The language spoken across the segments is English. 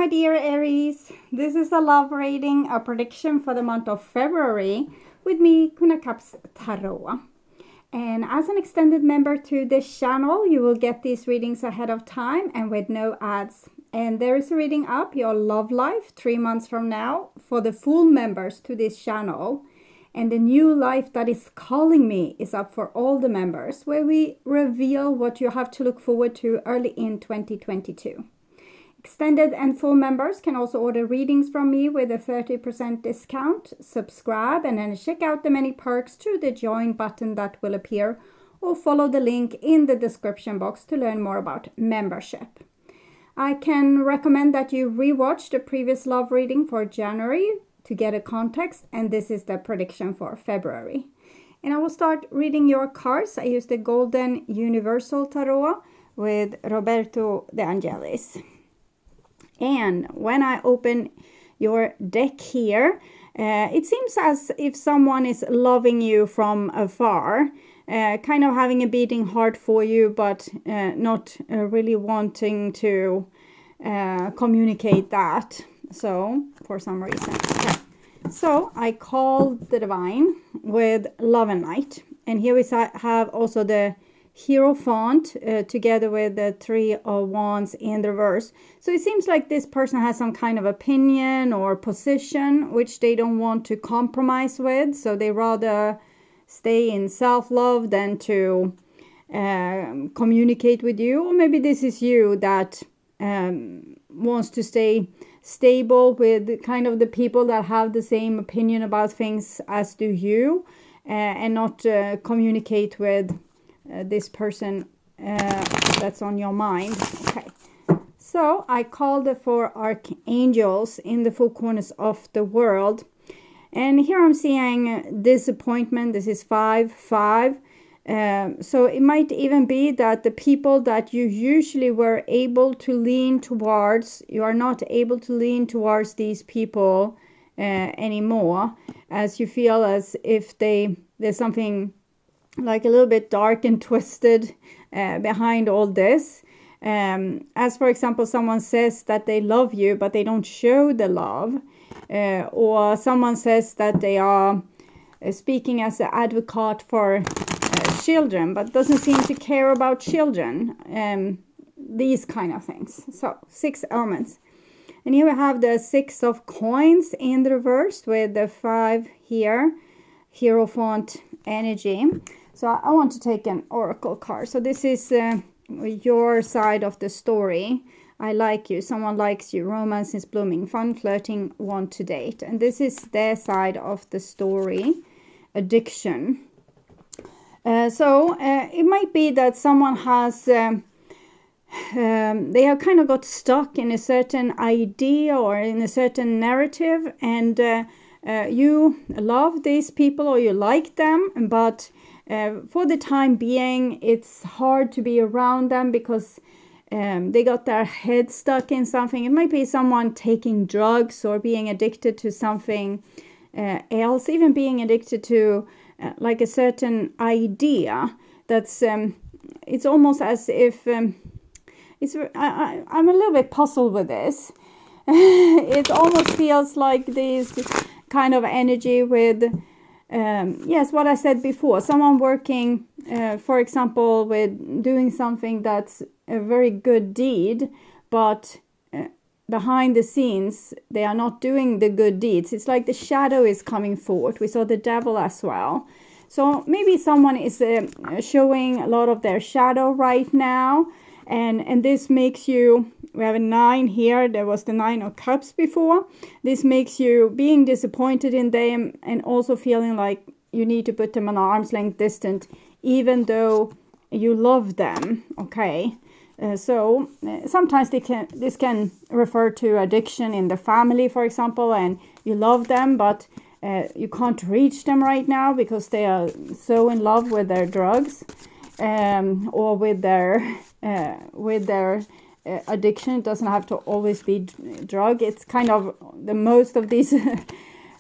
my dear Aries. This is a love reading, a prediction for the month of February with me, GYPSY Tarot. And as an extended member to this channel, you will get these readings ahead of time and with no ads. And there is a reading up, your love life, 3 months from now, for the full members to this channel. And the new life that is calling me is up for all the members, where we reveal what you have to look forward to early in 2022. Extended and full members can also order readings from me with a 30% discount. Subscribe and then check out the many perks through the join button that will appear, or follow the link in the description box to learn more about membership. I can recommend that you rewatch the previous love reading for January to get a context, and this is the prediction for February. And I will start reading your cards. I use the Golden Universal Tarot with Roberto De Angelis. And when I open your deck here, it seems as if someone is loving you from afar, kind of having a beating heart for you, but not really wanting to communicate that. So, for some reason. Okay. So, I call the Divine with Love and Light. And here we have also the Hierophant together with the Three of Wands in the reverse. So it seems like this person has some kind of opinion or position which they don't want to compromise with. So they rather stay in self-love than to communicate with you. Or maybe this is you that wants to stay stable with kind of the people that have the same opinion about things as do you, and not communicate with this person that's on your mind. Okay, so I called the 4 archangels in the 4 corners of the world, and here I'm seeing disappointment. This is 5-5. So it might even be that the people that you usually were able to lean towards, you are not able to lean towards these people anymore, as you feel as if there's something like a little bit dark and twisted behind all this. As for example, someone says that they love you, but they don't show the love. Or someone says that they are speaking as an advocate for children, but doesn't seem to care about children. These kind of things. So, 6 elements. And here we have the 6 of coins in the reverse with the 5 here. Hierophant energy. So I want to take an oracle card. So this is your side of the story. I like you. Someone likes you. Romance is blooming. Fun, flirting, want to date. And this is their side of the story. Addiction. So it might be that someone has... they have kind of got stuck in a certain idea or in a certain narrative. And you love these people or you like them, but... for the time being, it's hard to be around them because they got their head stuck in something. It might be someone taking drugs or being addicted to something else, even being addicted to like a certain idea. That's it's almost as if I'm a little bit puzzled with this. It almost feels like this kind of energy with yes, what I said before, someone working, for example, with doing something that's a very good deed, but behind the scenes, they are not doing the good deeds. It's like the shadow is coming forward. We saw the devil as well. So maybe someone is showing a lot of their shadow right now, and this makes you... We have a 9 here. There was the 9 of Cups before. This makes you being disappointed in them and also feeling like you need to put them on arm's length distance, even though you love them. Okay. So sometimes this can refer to addiction in the family, for example, and you love them, but you can't reach them right now because they are so in love with their drugs or with their addiction. It doesn't have to always be drug. It's kind of the most of these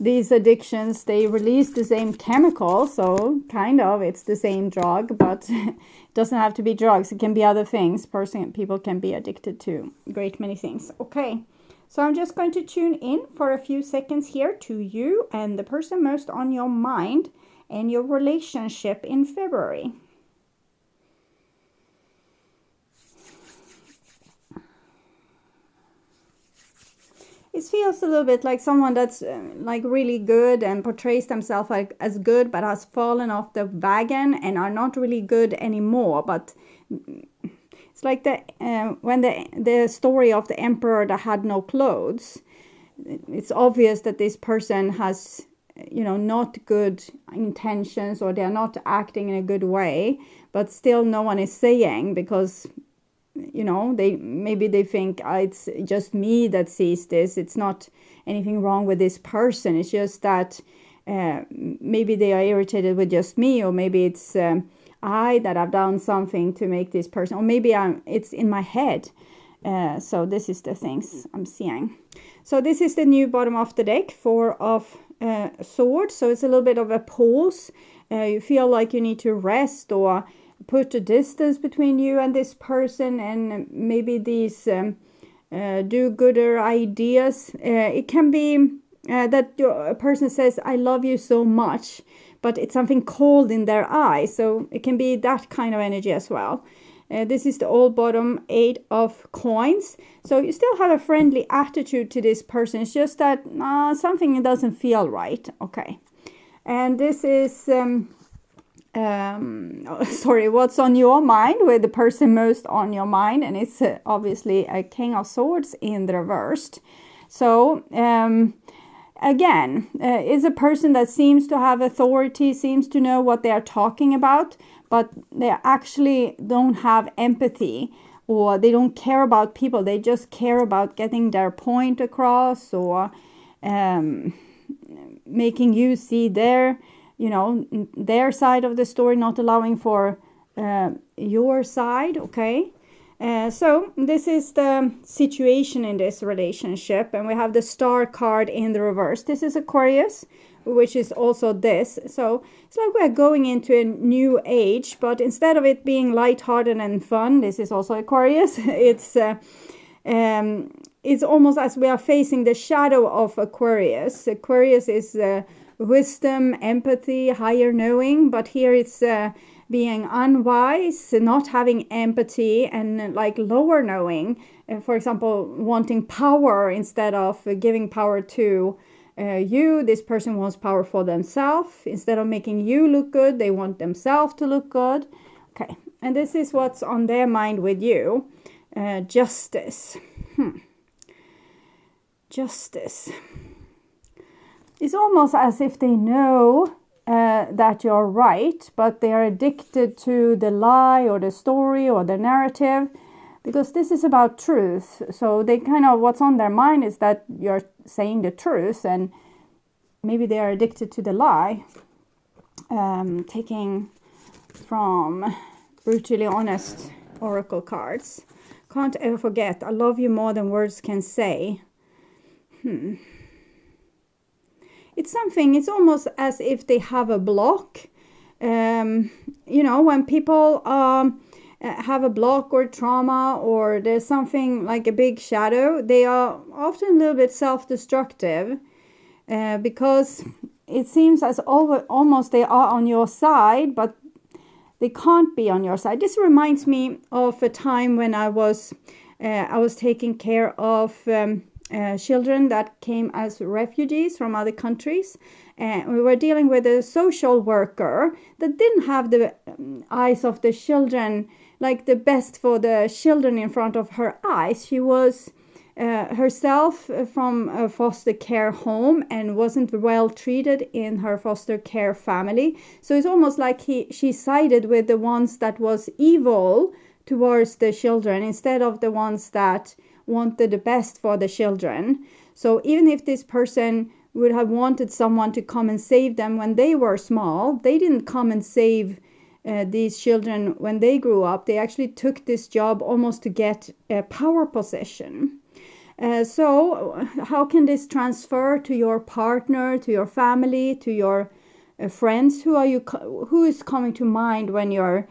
these addictions, they release the same chemical, so kind of it's the same drug, but it doesn't have to be drugs. It can be other things. People can be addicted to great many things. Okay, So I'm just going to tune in for a few seconds here to you and the person most on your mind and your relationship in February. It feels a little bit like someone that's like really good and portrays themselves like as good, but has fallen off the wagon and are not really good anymore. But it's like when the story of the emperor that had no clothes. It's obvious that this person has, not good intentions, or they're not acting in a good way, but still no one is saying, because they think it's just me that sees this. It's not anything wrong with this person. It's just that maybe they are irritated with just me, or maybe it's I that have done something to make this person, or maybe it's in my head. So this is the things I'm seeing. So this is the new bottom of the deck, 4 of Swords. So it's a little bit of a pause. You feel like you need to rest, or put a distance between you and this person, and maybe these do-gooder ideas. It can be that a person says, I love you so much, but it's something cold in their eyes. So it can be that kind of energy as well. This is the old bottom, 8 of Coins. So you still have a friendly attitude to this person. It's just that something doesn't feel right. Okay. And this is... what's on your mind, with the person most on your mind, and it's obviously a King of Swords in the reversed. So again, is a person that seems to have authority, seems to know what they are talking about, but they actually don't have empathy, or they don't care about people. They just care about getting their point across, or making you see their side of the story, not allowing for your side. Okay. So this is the situation in this relationship, and we have the Star card in the reverse. This is Aquarius, which is also this. So it's like we're going into a new age, but instead of it being lighthearted and fun, this is also Aquarius. It's almost as we are facing the shadow of Aquarius. Aquarius is wisdom, empathy, higher knowing, but here it's being unwise, not having empathy, and like lower knowing. For example, wanting power instead of giving power to you. This person wants power for themselves. Instead of making you look good, they want themselves to look good. Okay, and this is what's on their mind with you. Justice. Justice. It's almost as if they know that you're right, but they are addicted to the lie or the story or the narrative, because this is about truth. So they kind of, what's on their mind is that you're saying the truth, and maybe they are addicted to the lie. Taking from Brutally Honest Oracle cards. Can't ever forget, I love you more than words can say. It's something, it's almost as if they have a block. When people have a block or trauma, or there's something like a big shadow, they are often a little bit self-destructive, because it seems as almost they are on your side, but they can't be on your side. This reminds me of a time when I was taking care of children that came as refugees from other countries. And we were dealing with a social worker that didn't have the eyes of the children, like the best for the children in front of her eyes. She was herself from a foster care home and wasn't well treated in her foster care family. So it's almost like she sided with the ones that was evil towards the children, instead of the ones that wanted the best for the children. So even if this person would have wanted someone to come and save them when they were small, they didn't come and save these children when they grew up. They actually took this job almost to get a power position. So how can this transfer to your partner, to your family, to your friends? Who is coming to mind when you're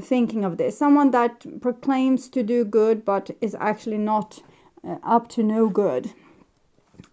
thinking of this? Someone that proclaims to do good but is actually not up to no good.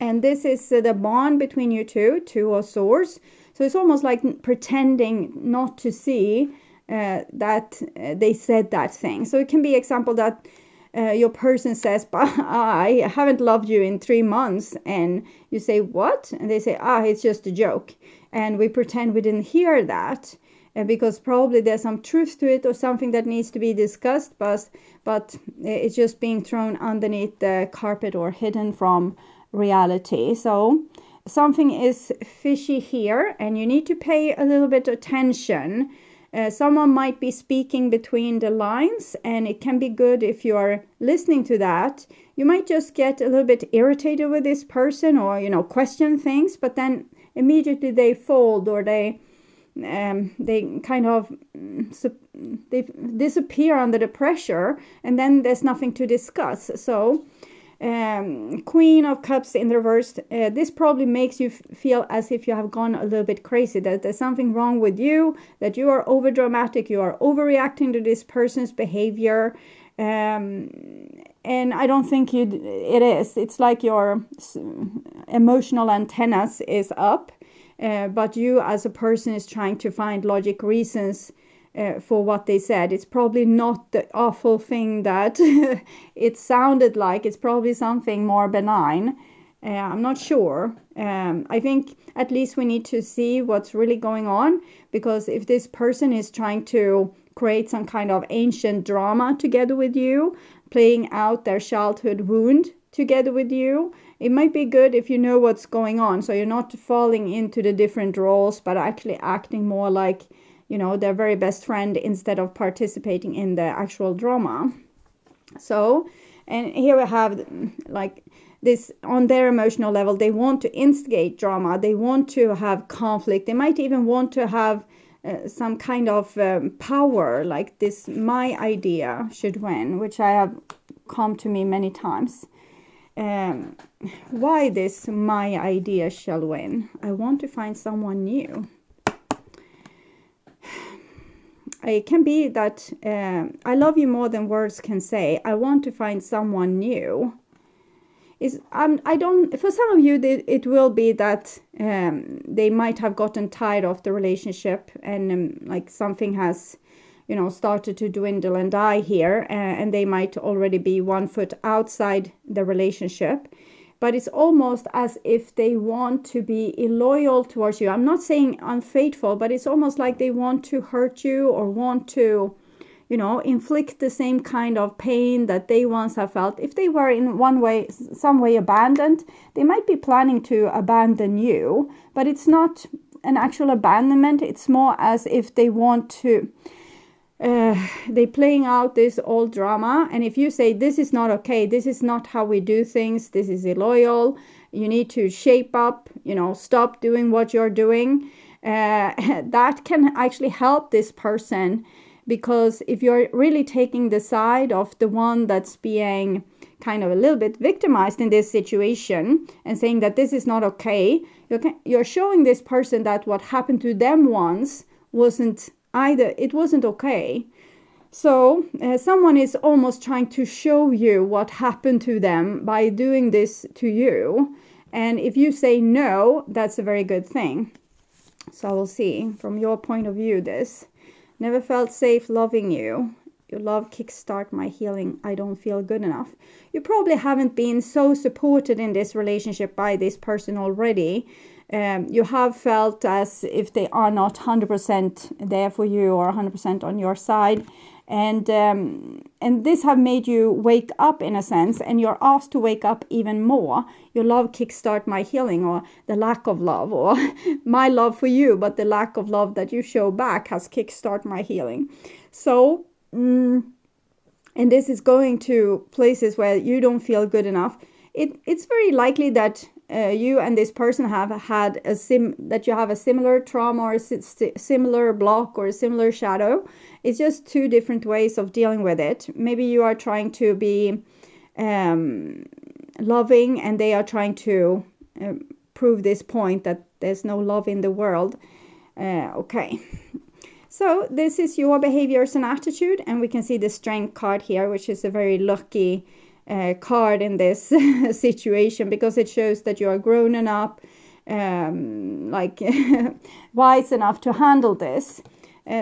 And this is the bond between you two, Two of Swords. So it's almost like pretending not to see that they said that thing. So it can be example that your person says, but I haven't loved you in 3 months. And you say, what? And they say, it's just a joke. And we pretend we didn't hear that. Because probably there's some truth to it or something that needs to be discussed. But it's just being thrown underneath the carpet or hidden from reality. So something is fishy here, and you need to pay a little bit attention. Someone might be speaking between the lines, and it can be good if you are listening to that. You might just get a little bit irritated with this person, or question things, but then immediately they fold, or they kind of they disappear under the pressure, and then there's nothing to discuss. So Queen of Cups in reverse, this probably makes you feel as if you have gone a little bit crazy, that there's something wrong with you, that you are over dramatic, you are overreacting to this person's behavior, and I don't think it is. It's like your emotional antennas is up, but you as a person is trying to find logic reasons for what they said. It's probably not the awful thing that it sounded like. It's probably something more benign. I'm not sure. I think at least we need to see what's really going on, because if this person is trying to create some kind of ancient drama together with you, playing out their childhood wound together with you, it might be good if you know what's going on, so you're not falling into the different roles, but actually acting more like their very best friend instead of participating in the actual drama. So, and here we have like this on their emotional level. They want to instigate drama. They want to have conflict. They might even want to have some kind of power, like this, my idea should win, which I have come to me many times. Why this my idea shall win? I want to find someone new. It can be that I love you more than words can say. I want to find someone new. I don't. For some of you, it will be that they might have gotten tired of the relationship, and like something has, started to dwindle and die here, and they might already be 1 foot outside the relationship. But it's almost as if they want to be illoyal towards you. I'm not saying unfaithful, but it's almost like they want to hurt you, or want to, inflict the same kind of pain that they once have felt. If they were in some way abandoned, they might be planning to abandon you, but it's not an actual abandonment. It's more as if they want to, they playing out this old drama. And if you say, this is not okay, this is not how we do things, this is illoyal, you need to shape up, stop doing what you're doing, that can actually help this person. Because if you're really taking the side of the one that's being kind of a little bit victimized in this situation, and saying that this is not okay, you're showing this person that what happened to them once wasn't okay. So someone is almost trying to show you what happened to them by doing this to you. And if you say no, that's a very good thing. So we'll see from your point of view this. Never felt safe loving you. Your love kickstart my healing. I don't feel good enough. You probably haven't been so supported in this relationship by this person already. You have felt as if they are not 100% there for you, or 100% on your side. And this have made you wake up in a sense, and you're asked to wake up even more. Your love kickstart my healing, or the lack of love, or my love for you, but the lack of love that you show back has kickstart my healing. So, and this is going to places where you don't feel good enough. It's very likely that you and this person have had that you have a similar trauma, or a similar block, or a similar shadow. It's just two different ways of dealing with it. Maybe you are trying to be loving, and they are trying to prove this point that there's no love in the world. Okay. So this is your behaviors and attitude, and we can see the strength card here, which is a very lucky card in this situation, because it shows that you are grown enough, like wise enough to handle this.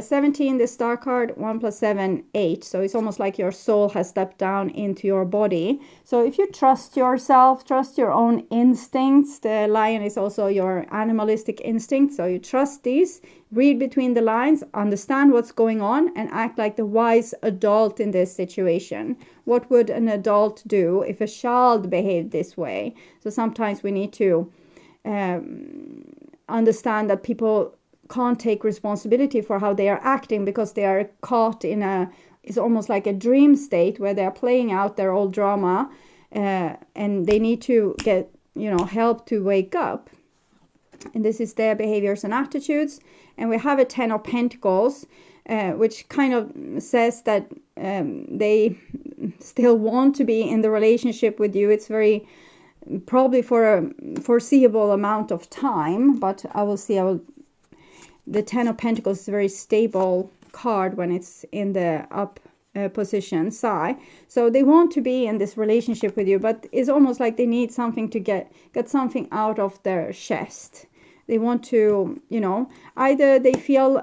17, the star card, 1 + 7, 8. So it's almost like your soul has stepped down into your body. So if you trust yourself, trust your own instincts, the lion is also your animalistic instinct. So you trust these, read between the lines, understand what's going on, and act like the wise adult in this situation. What would an adult do if a child behaved this way? So sometimes we need to understand that people can't take responsibility for how they are acting, because they are caught in it's almost like a dream state where they are playing out their old drama, and they need to get help to wake up. And this is their behaviors and attitudes. And we have a 10 of Pentacles, which kind of says that they still want to be in the relationship with you. It's very probably for a foreseeable amount of time, but I will see. The 10 of Pentacles is a very stable card when it's in the up position side. So they want to be in this relationship with you, but it's almost like they need something to get something out of their chest. They want to, either they feel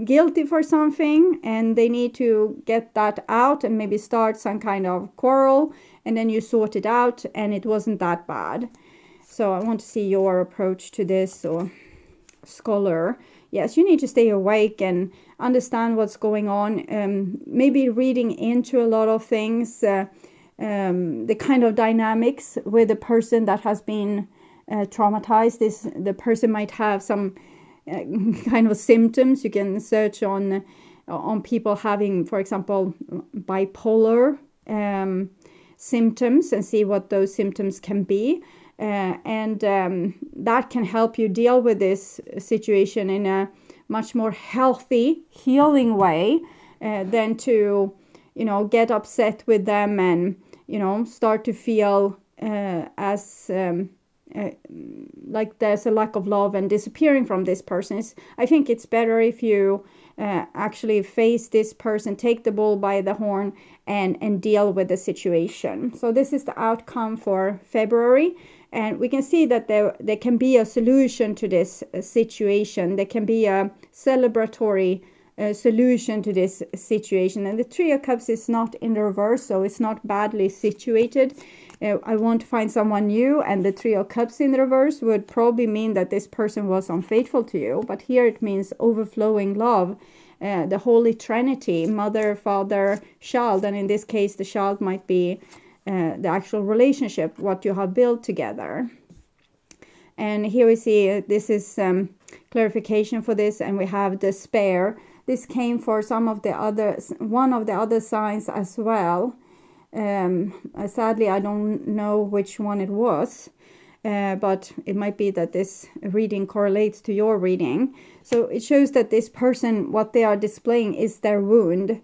guilty for something and they need to get that out and maybe start some kind of quarrel, and then you sort it out and it wasn't that bad. So I want to see your approach to this, or scholar. Yes, you need to stay awake and understand what's going on. Maybe reading into a lot of things, the kind of dynamics with a person that has been traumatized. The person might have some kind of symptoms. You can search on people having, for example, bipolar symptoms, and see what those symptoms can be. And that can help you deal with this situation in a much more healthy, healing way than to, get upset with them and, start to feel as like there's a lack of love and disappearing from this person. I think it's better if you actually face this person, take the bull by the horn, and deal with the situation. So this is the outcome for February. And we can see that there can be a solution to this situation. There can be a celebratory solution to this situation. And the Three of Cups is not in the reverse, so it's not badly situated. I want to find someone new, and the Three of Cups in the reverse would probably mean that this person was unfaithful to you. But here it means overflowing love. The Holy Trinity, mother, father, child. And in this case, the child might be the actual relationship, what you have built together. And here we see this is clarification for this, and we have despair. This came for one of the other signs as well. Sadly, I don't know which one it was, but it might be that this reading correlates to your reading. So it shows that this person, what they are displaying is their wound.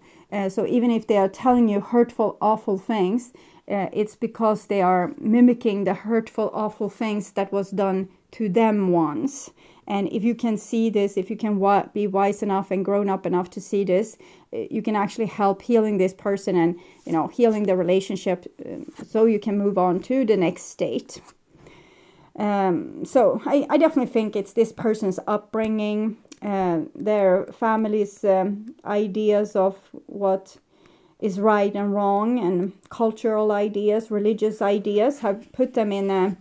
So even if they are telling you hurtful, awful things, it's because they are mimicking the hurtful, awful things that was done to them once. And if you can see this, if you can be wise enough and grown up enough to see this, you can actually help healing this person and, healing the relationship, so you can move on to the next state. So I definitely think it's this person's upbringing, their family's ideas of what is right and wrong, and cultural ideas, religious ideas have put them in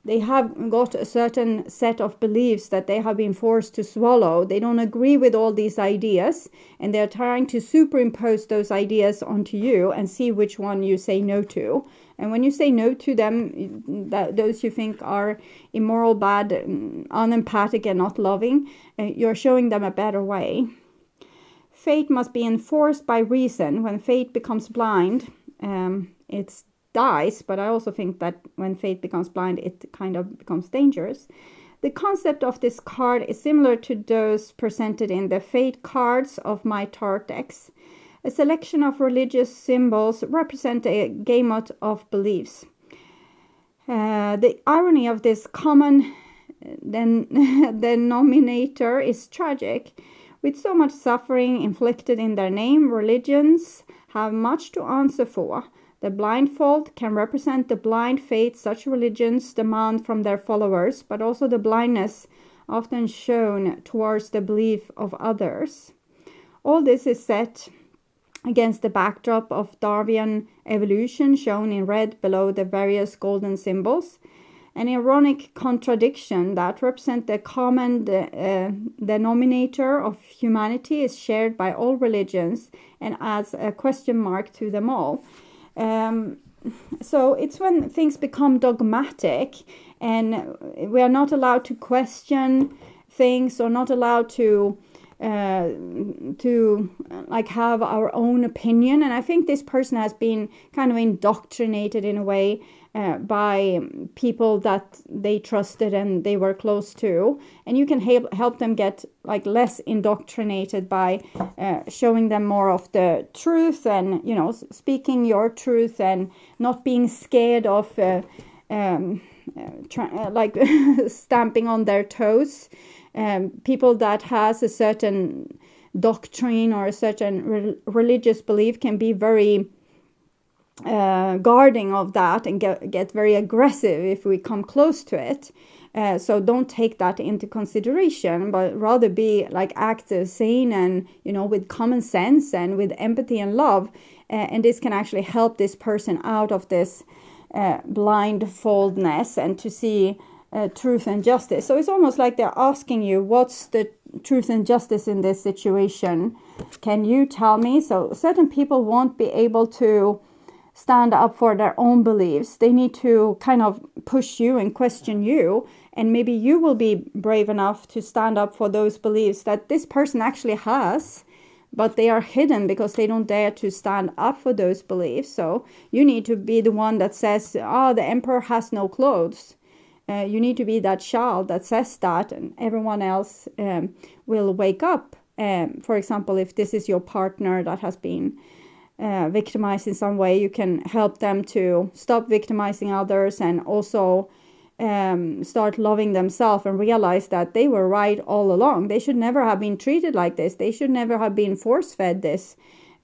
they have got a certain set of beliefs that they have been forced to swallow. They don't agree with all these ideas, and they're trying to superimpose those ideas onto you and see which one you say no to. And when you say no to them, those you think are immoral, bad, unempathic, and not loving, you're showing them a better way. Fate must be enforced by reason. When fate becomes blind, it dies, but I also think that when fate becomes blind, it kind of becomes dangerous. The concept of this card is similar to those presented in the fate cards of my tarot decks. A selection of religious symbols represent a gamut of beliefs. The irony of this common denominator is tragic. With so much suffering inflicted in their name, religions have much to answer for. The blindfold can represent the blind faith such religions demand from their followers, but also the blindness often shown towards the belief of others. All this is set against the backdrop of Darwinian evolution shown in red below the various golden symbols. An ironic contradiction that represents the common denominator of humanity is shared by all religions and adds a question mark to them all. So it's when things become dogmatic and we are not allowed to question things or not allowed to like have our own opinion. And I think this person has been kind of indoctrinated in a way by people that they trusted and they were close to, and you can help them get like less indoctrinated by showing them more of the truth and, you know, speaking your truth and not being scared of like stamping on their toes. People that has a certain doctrine or a certain religious belief can be very guarding of that and get very aggressive if we come close to it. So don't take that into consideration, but rather be like active, sane, and, you know, with common sense and with empathy and love. And this can actually help this person out of this blindfoldness and to see truth and justice. So it's almost like they're asking you, what's the truth and justice in this situation? Can you tell me? So certain people won't be able to stand up for their own beliefs. They need to kind of push you and question you, and maybe you will be brave enough to stand up for those beliefs that this person actually has, but they are hidden because they don't dare to stand up for those beliefs. So you need to be the one that says, the emperor has no clothes. You need to be that child that says that, and everyone else will wake up. For example, if this is your partner that has been victimized in some way, you can help them to stop victimizing others and also start loving themselves and realize that they were right all along. They should never have been treated like this. They should never have been force-fed this.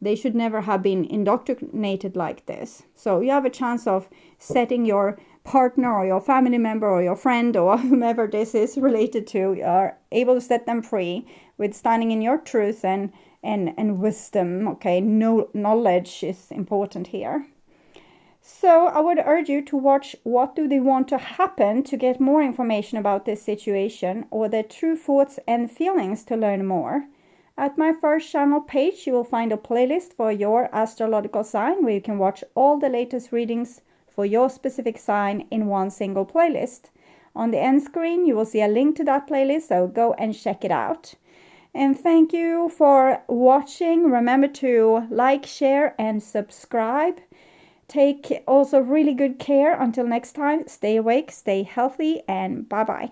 They should never have been indoctrinated like this. So you have a chance of setting your partner or your family member or your friend or whomever this is related to, you are able to set them free with standing in your truth and wisdom. Okay, no knowledge is important here. So I would urge you to watch What Do They Want to Happen to get more information about this situation, or their true thoughts and feelings to learn more. At my first channel page, you will find a playlist for your astrological sign where you can watch all the latest readings for your specific sign in one single playlist. On the end screen, you will see a link to that playlist, so go and check it out. And thank you for watching. Remember to like, share, and subscribe. Take also really good care. Until next time, stay awake, stay healthy, and bye-bye.